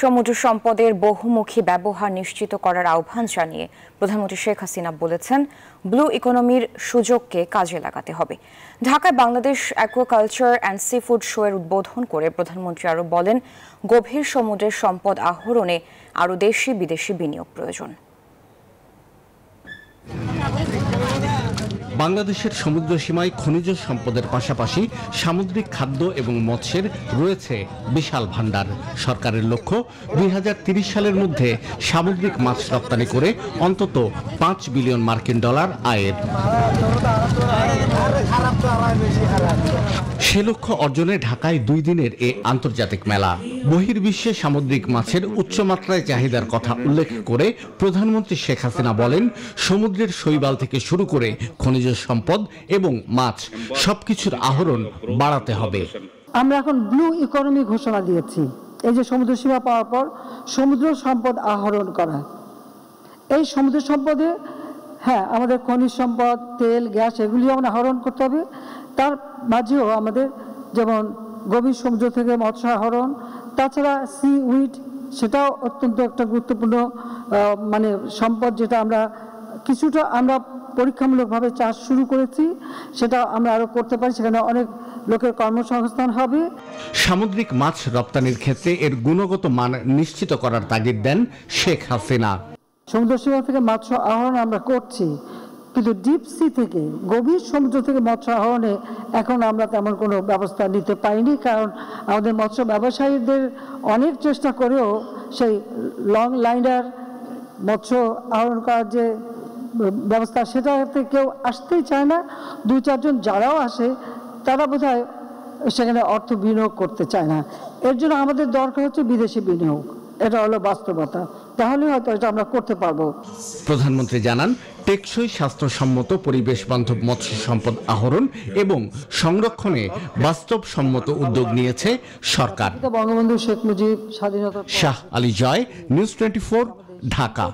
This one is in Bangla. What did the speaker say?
সমুদ্র সম্পদের বহুমুখী ব্যবহার নিশ্চিত করার আহ্বান জানিয়ে প্রধানমন্ত্রী শেখ হাসিনা বলেছেন, ব্লু ইকোনমির সুযোগকে কাজে লাগাতে হবে। ঢাকায় Bangladesh aquaculture and sea food show এর উদ্বোধন করে প্রধানমন্ত্রী আরও বলেন, গভীর সমুদ্রের সম্পদ আহরণে আরও দেশি বিদেশি বিনিয়োগ প্রয়োজন। বাংলাদেশের সমুদ্র সীমায় খনিজ সম্পদের পাশাপাশি সামুদ্রিক খাদ্য এবং মৎস্যের রয়েছে বিশাল ভাণ্ডার। সরকারের লক্ষ্য ২০৩০ সালের মধ্যে সামুদ্রিক মাছ রপ্তানি করে অন্তত $5 বিলিয়ন আয়ের। সে লক্ষ্য অর্জনে ঢাকায় 2 দিনের এ আন্তর্জাতিক মেলা। বহির্বিশ্বে সামুদ্রিক মাছের উচ্চমাত্রায় চাহিদার কথা উল্লেখ করে প্রধানমন্ত্রী শেখ হাসিনা বলেন, সমুদ্রের শৈবাল থেকে শুরু করে খনিজ সম্পদ এবং মাছ সবকিছুর আহরণ বাড়াতে হবে। আমরা এখন ব্লু ইকোনমি ঘোষণা দিয়েছি। এই যে সমুদ্র সীমা পাওয়ার পর সমুদ্র সম্পদ আহরণ করা, এই সমুদ্র সম্পদে আমাদের খনিজ সম্পদ, তেল, গ্যাস এগুলিও আমরা আহরণ করতে হবে। তার মাঝেও আমাদের যেমন গভীর সমুদ্র থেকে মৎস্য আহরণ, তাছাড়া সি উইড, সেটাও অত্যন্ত একটা গুরুত্বপূর্ণ সম্পদ, যেটা আমরা কিছুটা পরীক্ষামূলকভাবে চাষ শুরু করেছি, সেটা আমরা আরো করতে পারি। সেখানে অনেক লোকের কর্মসংস্থান হবে। সামুদ্রিক মাছ রপ্তানির ক্ষেত্রে এর গুণগত মান নিশ্চিত করার তাগিদ দেন শেখ হাসিনা। সমুদ্র সীমা থেকে মৎস্য আহরণ আমরা করছি, কিন্তু ডিপ সি থেকে, গভীর সমুদ্র থেকে মৎস্য আহরণে এখন আমরা তেমন কোনো ব্যবস্থা নিতে পারিনি, কারণ আমাদের মৎস্য ব্যবসায়ীদের অনেক চেষ্টা করেও সেই লং লাইনার মৎস্য আহরণ করার যে ব্যবস্থা, সেটাতে কেউ আসতেই চায় না। 2-4 জন যারাও আসে তারা বোধহয় সেখানে অর্থ বিনিয়োগ করতে চায় না। এর জন্য আমাদের দরকার হচ্ছে বিদেশি বিনিয়োগ। এটা হলো বাস্তবতা, তাহলে হয়তো এটা আমরা করতে পারবো। প্রধানমন্ত্রী জানান, টেকসই স্বাস্থ্যসম্মত পরিবেশ বান্ধব মৎস্য সম্পদ আহরণ এবং সংরক্ষণে বাস্তবসম্মত উদ্যোগ নিয়েছে সরকার। বঙ্গবন্ধু শেখ মুজিব স্বাধীনতা। শাহ আলী জয়, নিউজ 24, ঢাকা।